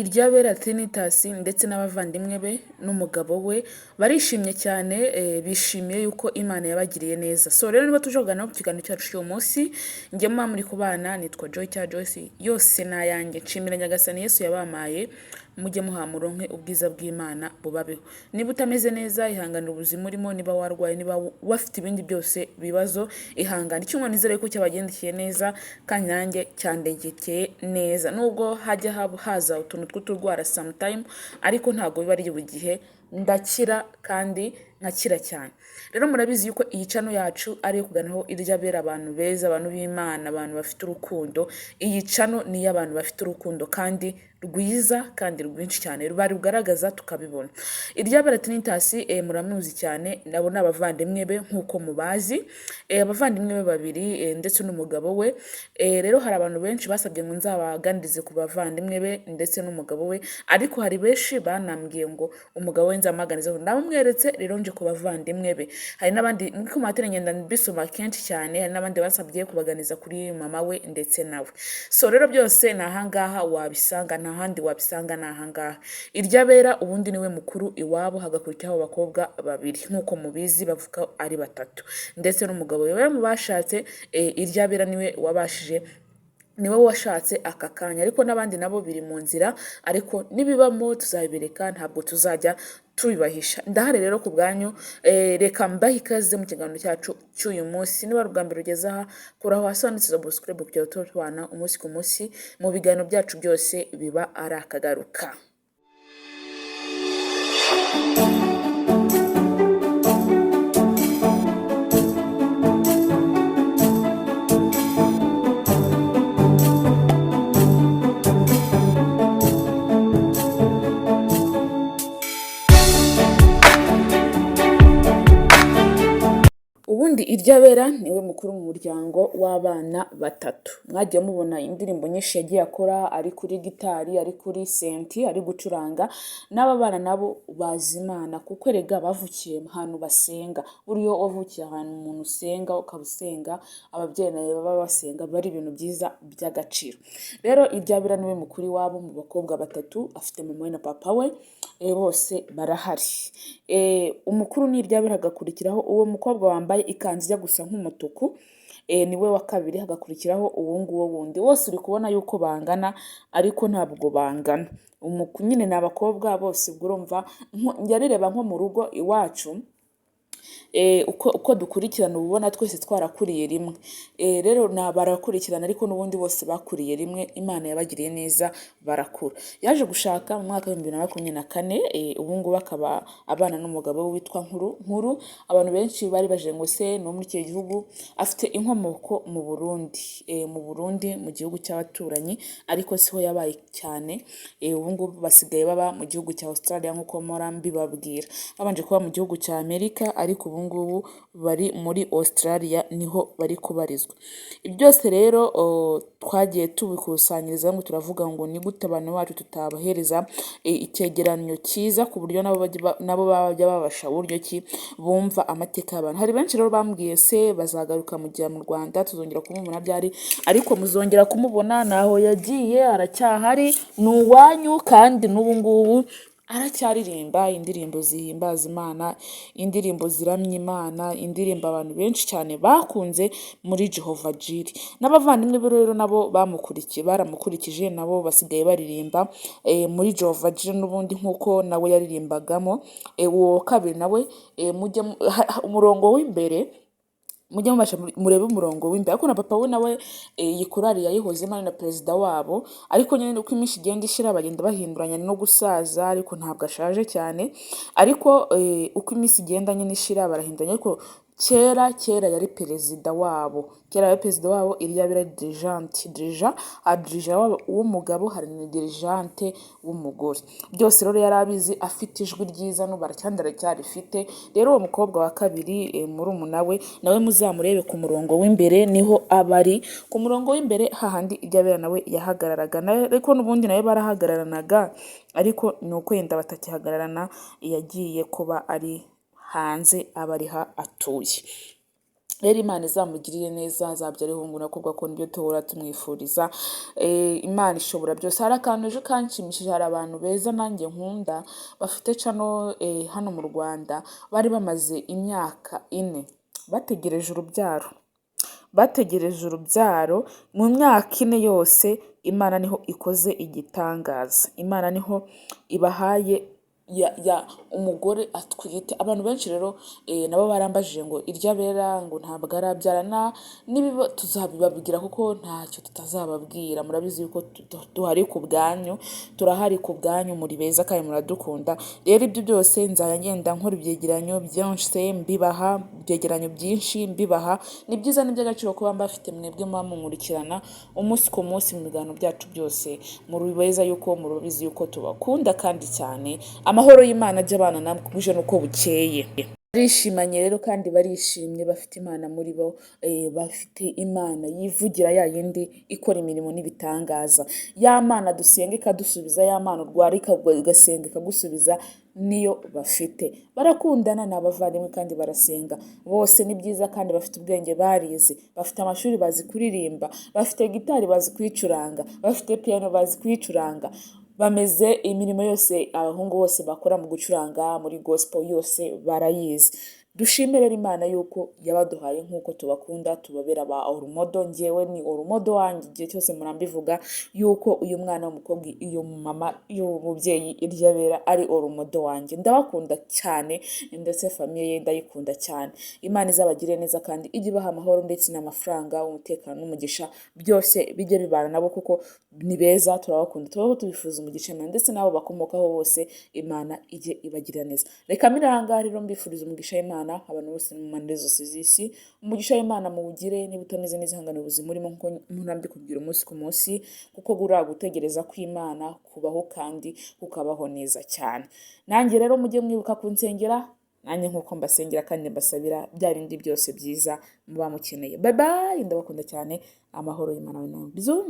Iryabera Trinitas ndetse n'abavandimwe be n'umugabo we barishimye cyane, bishimiye yuko Imana yabagiriye neza. So rero niba tuje kuganira ku kiganiro cyacu cy'uyu munsi, njye muba muri kubana nitwa Joy cya Joyce, yose nayanjye nshimira Nyagasani Yesu yabamaye, mujye muhamuronke ubwiza bw'Imana bubabeho. Niba utameze neza ihanganira ubuzima urimo, niba warwaye, niba wafite ibindi byose bibazo ihangane. Icyo nizere ko cyabagendekeye neza kandi nanjye cyandengekeye neza, nubwo hajya haza utuntu tw'uturwara sometime, ariko ntabwo biba ari buri gihe ndakira kandi nkakira cyane. Rero murabizi yuko iyi channel yacu ari yo kuganiraho iryabera abantu beza, abantu b'Imana, abantu bafite urukundo. Iyi channel ni y'abantu bafite urukundo kandi rwiza kandi rwinshi cyane rugaragaza tukabibona. Iryabera Trinitas muramuzi cyane, nabo n'abavandimwe be nkuko mubazi, abavandimwe be babiri ndetse n'umugabo we. Rero hari abantu benshi basabye ngo nzabaganirize ku bavandimwe be ndetse n'umugabo we, ariko hari benshi banambwiye ngo umugabo we nzamaganize, ndamumweretse rero nje ku bavandimwe be. Hari n'abandi muri komatire ngenda bisoma kenshi cyane, hari n'abandi basabye kubaganiza kuri mama we ndetse nawe. So rero byose ni ahangaha wabisanga, nta handi wabisanga, ni ahangaha. Iryabera ubundi niwe mukuru iwabo, hagakurikiraho abakobwa babiri nkuko mubizi bavuga ari batatu, ndetse n'umugabo we bashatse. Iryabera niwe washatse aka kanya, ariko n'abandi nabo biri mu nzira, ariko nibibamo tuzabibereka, ntabwo tuzajya tubibahisha. Ndahari rero ku bwanyu, reka mbahe ikaze mu kiganiro cyacu cy'uyu munsi. Niba rugamba mbere ugeze aha, kuraho hasi wanditse subscribe kugira ngo tubana umunsi ku munsi mu biganiro byacu byose biba ari akagaruka. Ubundi Iryabera niwe mukuru mu muryango w'abana batatu. Mwagiye mubona indirimbo nyinshi yagiye akora, ari kuri gitari, ari kuri senti, ari gucuranga. N'aba bana nabo bazi Imana kuko erega bavukiye ahantu basenga. Buriyo wavukiye ahantu umuntu usenga ukabusenga, ababyeyi nawe baba basenga, bari ibintu byiza by'agaciro. Rero Iryabera niwe mukuru wabo mu bakobwa batatu, afite mama we na papa we, bose barahari. Umukuru ni Iryabera, hagakurikiraho uwo mukobwa wambaye ikanzu ijya gusa nk'umutuku, niwe wa kabiri, hagakurikiraho uwo nguwo wundi. Bose uri kubona yuko bangana, ariko ntabwo bangana. Nyine ni abakobwa bose, ubwo urumva njya nireba nko mu rugo iwacu, uko dukurikirana ubona twese twarakuriye rimwe. Rero barakurikirana, ariko n'ubundi bose bakuriye rimwe, Imana yabagiriye neza barakura. Yaje gushaka mu mwaka wa 2024, ubu ngubu akaba abana n'umugabo we witwa Nkuru. Abantu benshi bari baje ngo se no muri iki gihugu, afite inkomoko mu Burundi, mu gihugu cy'abaturanyi, ariko siho yabaye cyane. Ubu ngubu basigaye baba mu gihugu cya Australia nk'uko mpora mbibabwira. Babanje kuba mu gihugu cya Amerika, ariko ubu ngubu bari muri Australia, niho bari kubarizwa. Ibyo byose rero twagiye tubikusanyiriza ngo turavuga ngo ni gute abantu bacu tutabahereza icyegeranyo cyiza, ku buryo nabo bajya babasha uburyo ki bumva amateka y'abantu. Hari benshi rero bambwiye se bazagaruka mu gihe mu Rwanda tuzongera kumubona byari, ariko muzongera kumubona, naho yagiye aracyahari, ni uwanyu, kandi n'ubu ngubu aracyaririmba indirimbo zihimbaza Imana, indirimbo ziramya Imana, indirimbo abantu benshi cyane bakunze muri Jehova Jiri. N'abavandimwe be rero nabo baramukurikije, nabo basigaye baririmba muri Jehova Jiri n'ubundi nk'uko nawe yaririmbagamo. Uwo kabiri nawe mujye umurongo w'imbere, mujye mubasha murebe umurongo w'imbere, ariko na papa we nawe iyi korali yayihozemo na perezida wabo, ariko nyine uko iminsi igenda ishira bagenda bahinduranya no gusaza, ariko ntabwo ashaje cyane. Ariko uko iminsi igenda nyine ishira barahinduranya, ariko kera yari perezida wabo, Iryabera dirija w'umugabo, hari na dirijante w'umugore. Byose rero yari abizi, afite ijwi ryiza, n'ubu aracyarifite. Rero uwo mukobwa wa kabiri murumuna we nawe muzamurebe ku murongo w'imbere, niho abari ku murongo w'imbere, hahandi Iryabera nawe yahagararaga, ariko n'ubundi nawe barahagararanaga, ariko ni uko yenda batakihagararana, yagiye kuba ari hanze, aba ariho atuye. rero Imana izamugirire neza, azabyare ihungu n'akobwa ko nibyo duhora tumwifuriza. Imana ishobora byose. Hari akantu ejo kanshimishije, hari abantu beza nanjye nkunda bafite cano hano mu Rwanda, bari bamaze imyaka 4 bategereje urubyaro, mu myaka 4 yose Imana niho ikoze igitangaza, Imana niho ibahaye umugore atwite. Abantu benshi rero nabo barambajije ngo irya bera ngo ntabwo arabyara, nibiba tuzabibabwira kuko ntacyo tutazababwira. Murabizi yuko duhari ku bwanyu, turahari ku bwanyu, muri beza kandi muradukunda. Rero ibyo byose nzajya ngenda nkora ibyegeranyo byinshi mbibaha, ibyegeranyo byinshi mbibaha. Ni byiza, ni by'agaciro kuba mbafite mwebwe muba munkurikirana umunsi ku munsi mu biganiro byacu byose. Muri beza yuko murubizi yuko tubakunda kandi cyane. Amahoro y'Imana ajya abana namwe uko bwije n'uko bukeye. Barishimanye rero kandi barishimye, bafite Imana muri bo, bafite Imana yivugira, ya yindi ikora imirimo n'ibitangaza. Ya Mana dusenga ikadusubiza, ya Mana urwara igasenga ikagusubiza, niyo bafite. Barakundana, ni abavandimwe kandi barasenga bose, ni byiza kandi bafite ubwenge, barize, bafite amashuri, bazi kuririmba, bafite gitari bazi kuyicuranga, bafite piano bazi kuyicuranga, bameze imirimo yose abahungu bose bakora mu gucuranga muri gospel yose barayizi. Dushimire rero Imana yuko yabaduhaye nk'uko tubakunda, tubabera ba orumodo. Njyewe ni orumodo wanjye, igihe cyose murambivuga yuko uyu mwana w'umukobwa, uyu mama, uyu mubyeyi irya bera ari orumodo wanjye. Ndabakunda cyane, ndetse famiye ye ndayikunda cyane. Imana izabagire neza kandi ijye ibaha amahoro ndetse n'amafaranga, umutekano n'umugisha, byose bijye bibana nabo kuko ni beza, turabakunda, tubaho tubifuza umugisha Imana, ndetse n'abo bakomokaho bose Imana ijye ibagirira neza. Reka miranga rero mbifuriza umugisha Imana abantu bose mu mpande zose z'isi. Umugisha w'Imana muwugire, niba utameze neza ihangane ubuzima urimo nkuko mbikubwira umunsi ku munsi, kuko buriya gutegereza kw'Imana kubaho kandi kukabaho neza cyane. Nanjye rero mujye mwibuka kunsengera, nanjye nkuko mbasengera kandi mbasabira bya bindi byose byiza muba mukeneye. Bye bye, ndabakunda cyane. Amahoro y'Imana nawe. Bizu.